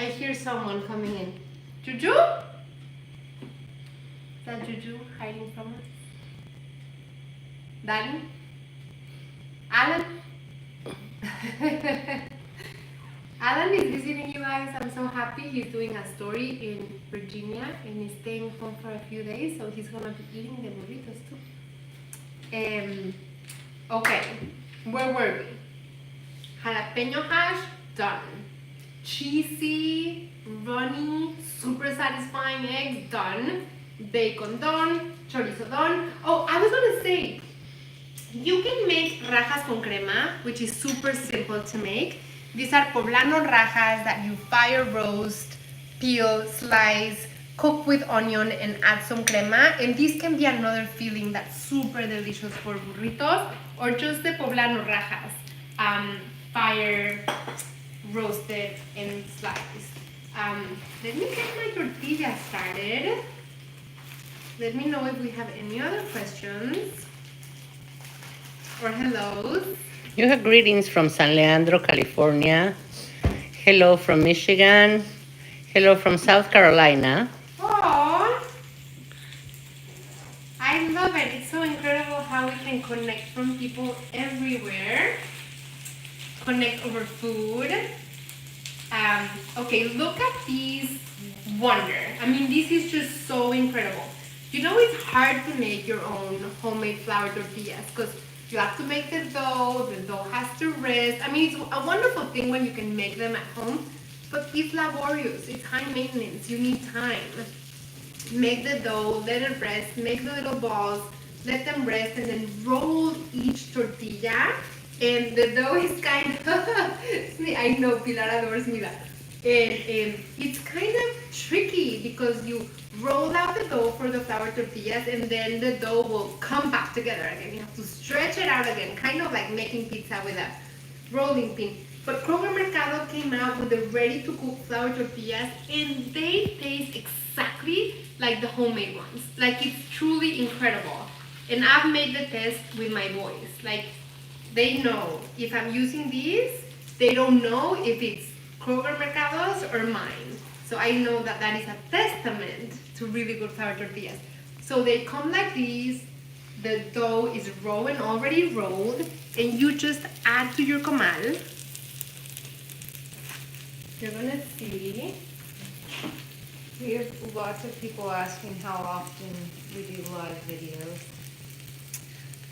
I hear someone coming in. Juju? Is that Juju hiding from us? Danny? Alan? Alan is visiting you guys. I'm so happy. He's doing a story in Virginia and he's staying home for a few days, so he's gonna be eating the burritos too. Okay, where were we? Jalapeno hash, done. Cheesy, runny, super satisfying eggs, done. Bacon, done. Chorizo, done. Oh, I was gonna say, you can make rajas con crema, which is super simple to make. These are poblano rajas that you fire roast, peel, slice, cook with onion and add some crema. And this can be another filling that's super delicious for burritos or just the poblano rajas. Fire, roasted and sliced. Let me get my tortilla started. Let me know if we have any other questions or hellos. You have greetings from San Leandro, California. Hello from Michigan. Hello from South Carolina. Aww. I love it. It's so incredible how we can connect from people everywhere. Connect over food. Okay, look at these wonder. I mean, this is just so incredible. You know, it's hard to make your own homemade flour tortillas because you have to make the dough has to rest. I mean, it's a wonderful thing when you can make them at home, but it's laborious, it's high maintenance, you need time. Make the dough, let it rest, make the little balls, let them rest, and then roll each tortilla. And the dough is kind of, I know Pilar adores me that. And it's kind of tricky because you roll out the dough for the flour tortillas and then the dough will come back together again. You have to stretch it out again, kind of like making pizza with a rolling pin. But Kroger Mercado came out with the ready-to-cook flour tortillas and they taste exactly like the homemade ones. Like, it's truly incredible. And I've made the test with my boys. Like, they know if I'm using these, they don't know if it's Kroger Mercados or mine. So I know that that is a testament to really good flour tortillas. So they come like these, the dough is raw and already rolled, and you just add to your comal. You're gonna see. We have lots of people asking how often we do live videos.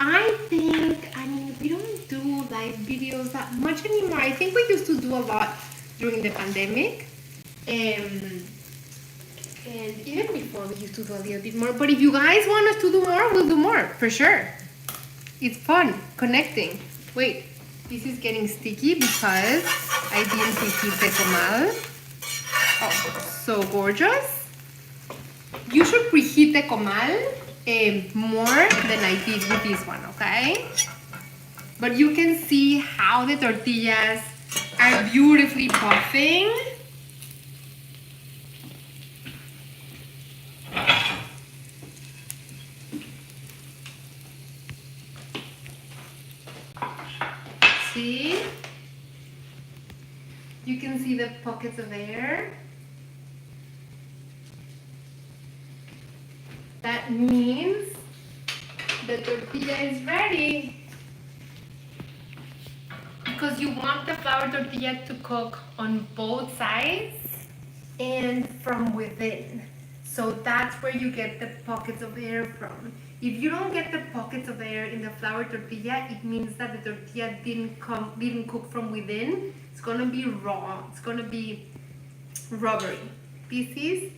I mean, we don't do live videos that much anymore. I think we used to do a lot during the pandemic. And even before we used to do a little bit more. But if you guys want us to do more, we'll do more, for sure. It's fun, connecting. Wait, this is getting sticky because I didn't preheat the comal. Oh, so gorgeous. You should preheat the comal more than I did with this one, okay? But you can see how the tortillas are beautifully puffing. See? You can see the pockets of air. That means the tortilla is ready. Because you want the flour tortilla to cook on both sides and from within. So that's where you get the pockets of air from. If you don't get the pockets of air in the flour tortilla, it means that the tortilla didn't cook from within. It's gonna be raw. It's gonna be rubbery. This is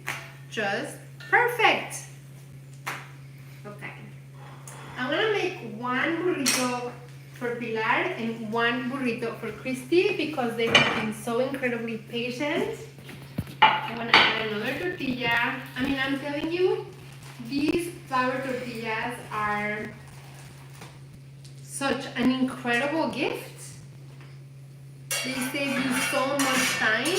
just perfect. Okay. I'm gonna make one burrito for Pilar and one burrito for Christy because they have been so incredibly patient. I'm gonna add another tortilla. I mean, I'm telling you, these flour tortillas are such an incredible gift. They save you so much time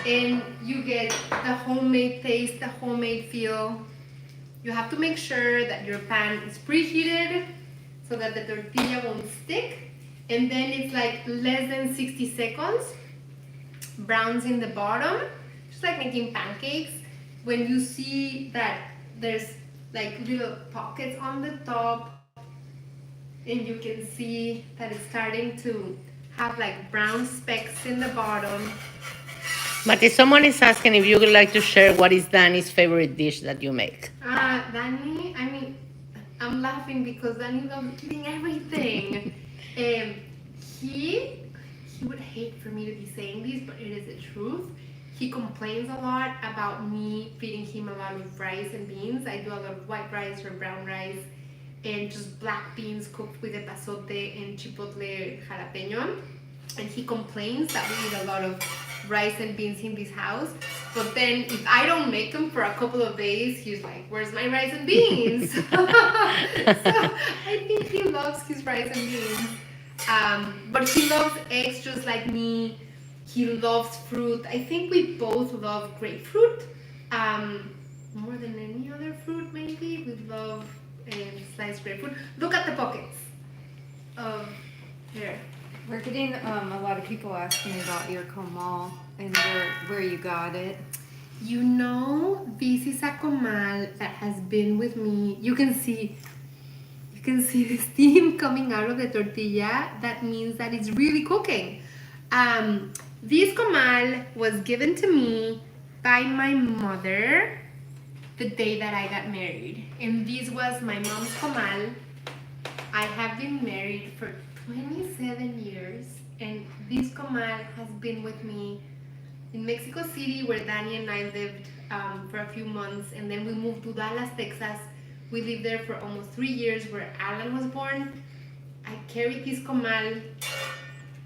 and you get the homemade taste, the homemade feel. You have to make sure that your pan is preheated so that the tortilla won't stick. And then it's like less than 60 seconds. browns in the bottom, just like making pancakes. When you see that there's like little pockets on the top, and you can see that it's starting to have like brown specks in the bottom. But if someone is asking if you would like to share what is Danny's favorite dish that you make. Danny, I mean, I'm laughing because Danny loves eating everything. He would hate for me to be saying this, but it is the truth. He complains a lot about me feeding him a lot of rice and beans. I do a lot of white rice or brown rice and just black beans cooked with epazote and chipotle jalapeño. And he complains that we eat a lot of rice and beans in this house. But then if I don't make them for a couple of days, he's like, where's my rice and beans? So I think he loves his rice and beans. But he loves eggs just like me. He loves fruit. I think we both love grapefruit. More than any other fruit, maybe. We love sliced grapefruit. Look at the pockets of here. We're getting a lot of people asking about your comal and where you got it. You know, this is a comal that has been with me. You can see the steam coming out of the tortilla. That means that it's really cooking. This comal was given to me by my mother the day that I got married. And this was my mom's comal. I have been married for 27 years, and this comal has been with me in Mexico City, where Danny and I lived for a few months, and then we moved to Dallas, Texas. We lived there for almost 3 years, where Alan was born. I carried this comal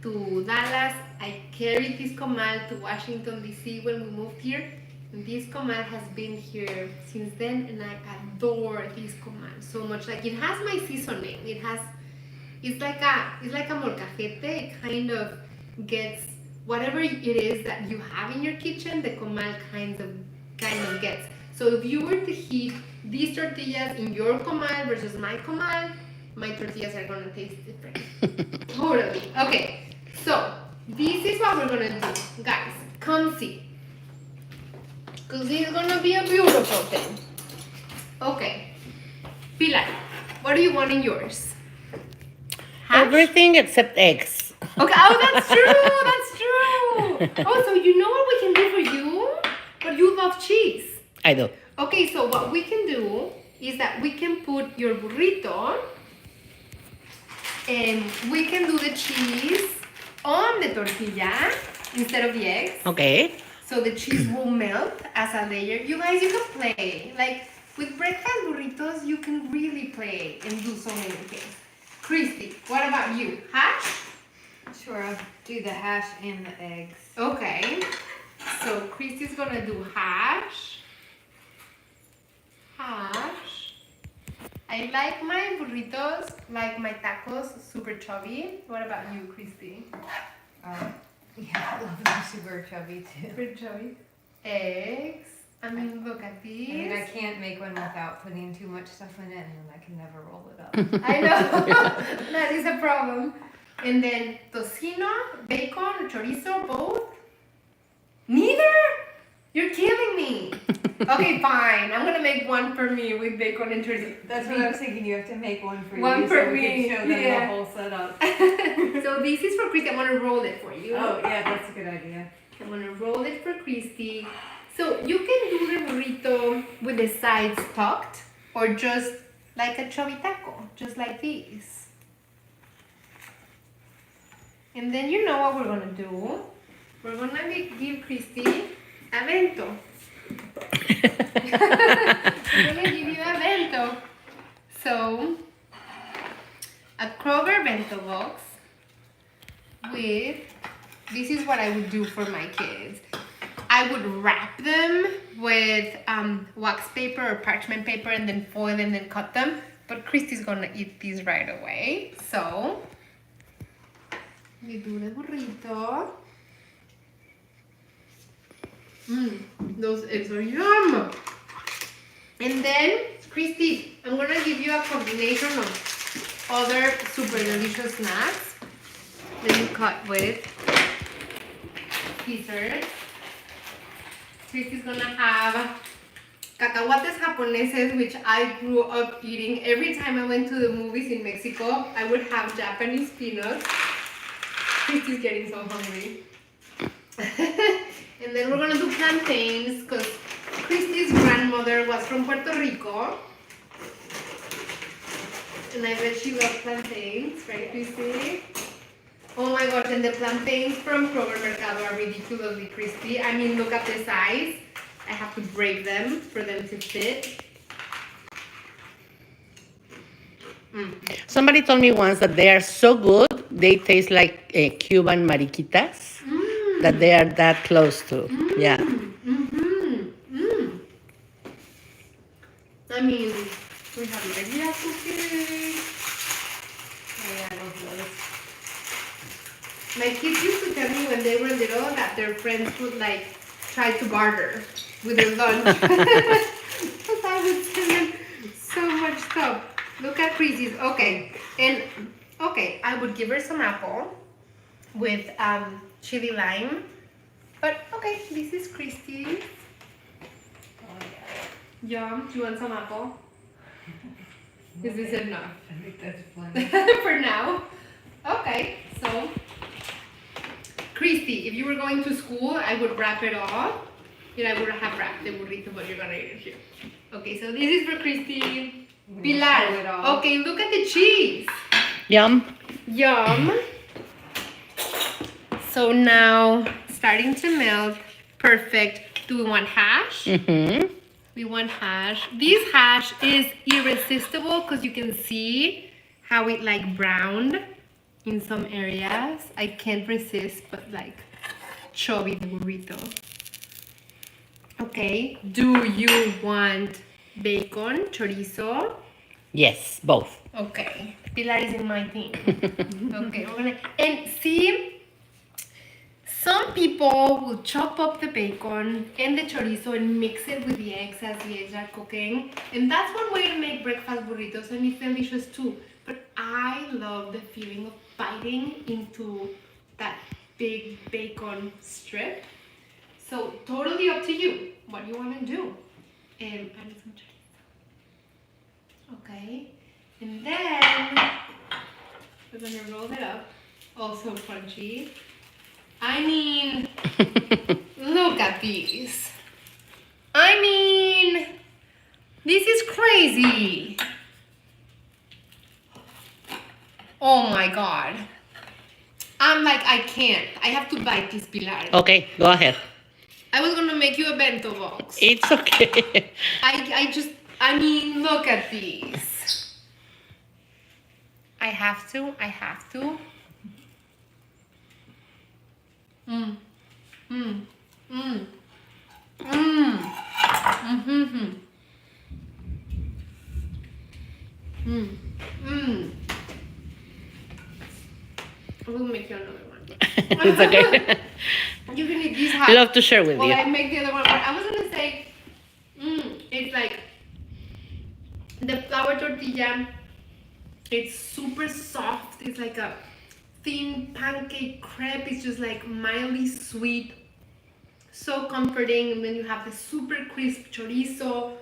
to Dallas. I carried this comal to Washington, D.C. when we moved here. And this comal has been here since then, and I adore this comal so much. Like, it has my seasoning. It's like a molcajete. It kind of gets whatever it is that you have in your kitchen, the comal kind of gets. So if you were to heat these tortillas in your comal versus my comal, my tortillas are gonna taste different. Totally. Okay, so this is what we're gonna do. Guys, come see. Because this is gonna be a beautiful thing. Okay. Pilar, what do you want in yours? Hash? Everything except eggs. Okay, oh, that's true. Oh, so you know what we can do for you? But you love cheese. I do. Okay, so what we can do is that we can put your burrito and we can do the cheese on the tortilla instead of the eggs. Okay. So the cheese will melt as a layer. You guys, you can play. Like, with breakfast burritos, you can really play and do so many things. Christy, what about you? Hash? Sure, I'll do the hash and the eggs. Okay. So Christy's gonna do hash. I like my burritos, like my tacos, super chubby. What about you, Christy? Yeah, I love them super chubby too. Super chubby. Eggs. I mean, look at these. I mean, I can't make one without putting too much stuff in it, and then I can never roll it up. I know. That is a problem. And then tocino, bacon, chorizo, both? Neither? You're killing me. Okay, fine. I'm gonna make one for me with bacon and chorizo. That's what I was thinking. You have to make one for One you, for so we me, can show them yeah. the whole setup. So this is for Christy. I'm gonna roll it for you. Oh yeah, that's a good idea. I'm gonna roll it for Christy. So you can do the burrito with the sides tucked, or just like a chubby taco, just like this. And then you know what we're gonna do. We're gonna give Christy a bento. I'm gonna give you a bento. So, a Kroger bento box with, this is what I would do for my kids. I would wrap them with wax paper or parchment paper and then foil and then cut them. But Christy's gonna eat these right away. So, we do the burrito. Those eggs are yum. And then, Christy, I'm gonna give you a combination of other super delicious snacks that you cut with. dessert. Christy's gonna have cacahuates japoneses, which I grew up eating. Every time I went to the movies in Mexico, I would have Japanese peanuts. Christy's getting so hungry. And then we're gonna do plantains, because Christy's grandmother was from Puerto Rico. And I bet she loves plantains, right, Christy? Oh my gosh, and the plantains from Kroger Mercado are ridiculously crispy. I mean, look at the size. I have to break them for them to fit. Somebody told me once that they are so good, they taste like Cuban mariquitas, that they are that close to. Yeah. I mean, we have Maria cookies. Oh yeah, I love those. My kids used to tell me when they were little that their friends would like try to barter with their lunch. Because I would send them so much stuff. Look at Chrissy's. Okay. And okay, I would give her some apple with chili lime. But okay, this is Christy's. Yum. Do you want some apple? Is this enough? I think that's plenty. For now. Okay, so Christy, if you were going to school, I would wrap it all. And I would have wrapped the burrito, but you're gonna eat it here. Okay, so this is for Christy. Pilar. Okay, look at the cheese. Yum. Yum. So now, starting to melt. Perfect. Do we want hash? Mm-hmm. We want hash. This hash is irresistible because you can see how it like browned in some areas. I can't resist but like chubby the burrito. Okay, do you want bacon, chorizo? Yes, both. Okay, Pilar is in my team. Okay, we're gonna, and see, some people will chop up the bacon and the chorizo and mix it with the eggs as the eggs are cooking. And that's one way to make breakfast burritos and it's delicious too. But I love the feeling of biting into that big bacon strip. So totally up to you what you want to do. And add some chorizo. Okay. And then we're gonna roll it up. Also crunchy. I mean, look at these. I mean, this is crazy. Oh my God. I'm like, I can't. I have to bite this, Pilar. Okay, go ahead. I was gonna make you a bento box. It's okay. I mean, look at these. I have to. Mm. Mm. Mm. Mm. Mm-hmm. Mm. Mm. I will make you another one. It's okay. You can eat these half. I love to share with Well, you. I make the other one. But I was gonna say, it's like the flour tortilla. It's super soft. It's like a thin pancake crepe. It's just like mildly sweet, so comforting. And then you have the super crisp chorizo,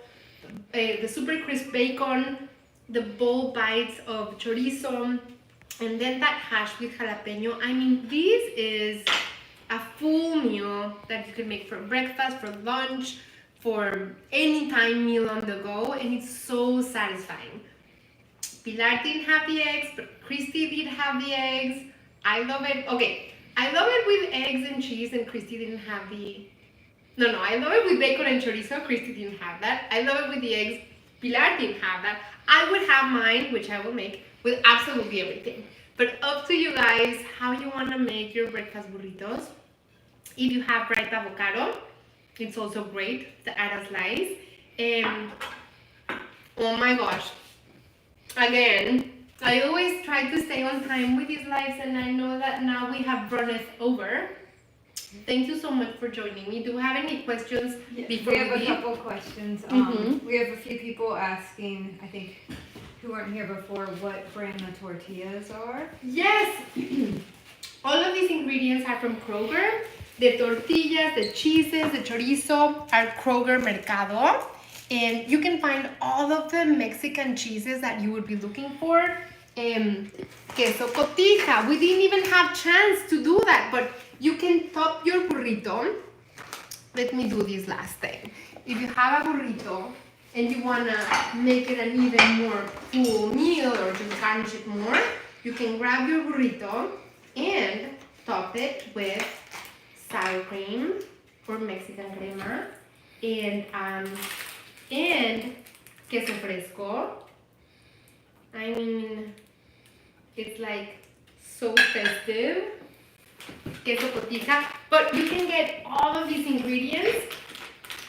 the super crisp bacon, the bold bites of chorizo, and then that hash with jalapeno. I mean, this is a full meal that you can make for breakfast, for lunch, for any time meal on the go, and it's so satisfying. Pilar didn't have the eggs, but Christy did have the eggs. I love it. Okay, I love it with eggs and cheese, and Christy didn't have the... No, I love it with bacon and chorizo. Christy didn't have that. I love it with the eggs. Pilar didn't have that. I would have mine, which I will make, with absolutely everything. But up to you guys, how you want to make your breakfast burritos. If you have ripe avocado, it's also great to add a slice. And oh my gosh. Again, I always try to stay on time with these lives, and I know that now we have run it over. Thank you so much for joining me. Do you have any questions before we have leave? a couple questions. We have a few people asking, I think, who weren't here before, what brand the tortillas are. Yes! All of these ingredients are from Kroger. The tortillas, the cheeses, the chorizo are Kroger Mercado. And you can find all of the Mexican cheeses that you would be looking for. Queso cotija. We didn't even have chance to do that, but you can top your burrito. Let me do this last thing. If you have a burrito and you wanna make it an even more full meal or just garnish it more, you can grab your burrito and top it with sour cream or Mexican crema and queso fresco. I mean, it's like so festive. Queso cotija. But you can get all of these ingredients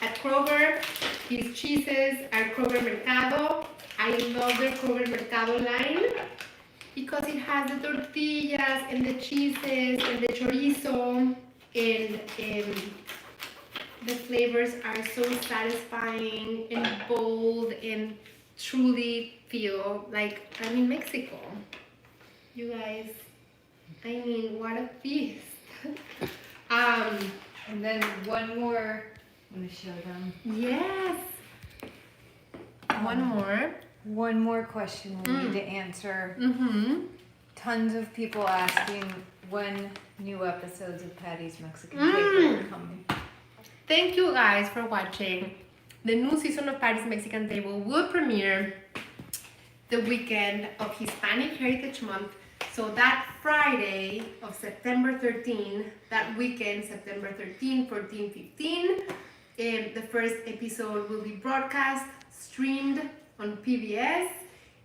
at Kroger. These cheeses at Kroger Mercado. I love their Kroger Mercado line because it has the tortillas and the cheeses and the chorizo and the flavors are so satisfying and bold and truly feel like I'm in Mexico. You guys, I mean, what a feast. And then one more, I'm gonna show them. Yes. One more. One more question we need to answer. Mm-hmm. Tons of people asking when new episodes of Patty's Mexican Table are coming. Thank you guys for watching. The new season of Patty's Mexican Table will premiere the weekend of Hispanic Heritage Month. So that Friday of September 13, that weekend, September 13, 14, 15, the first episode will be broadcast, streamed on PBS.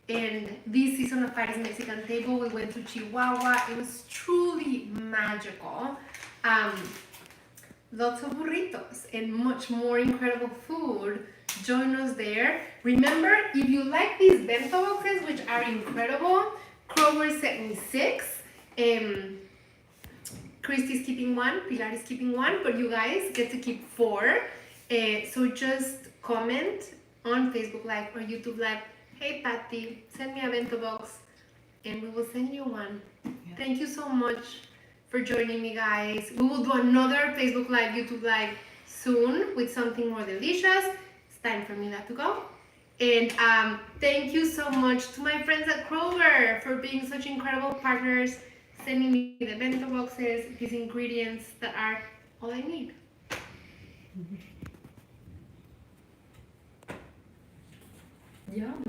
And this season of Patty's Mexican Table, we went to Chihuahua. It was truly magical. Lots of burritos and much more incredible food. Join us there. Remember, if you like these bento boxes, which are incredible, Kroger sent me 6. Christy's keeping 1, Pilar is keeping 1, but you guys get to keep 4. So just comment on Facebook Live or YouTube Live, hey Patty, send me a bento box, and we will send you one. Yeah. Thank you so much for joining me, guys. We will do another Facebook Live, YouTube Live soon with something more delicious. It's time for me to go. And thank you so much to my friends at Kroger for being such incredible partners, sending me the bento boxes, these ingredients that are all I need. Yum.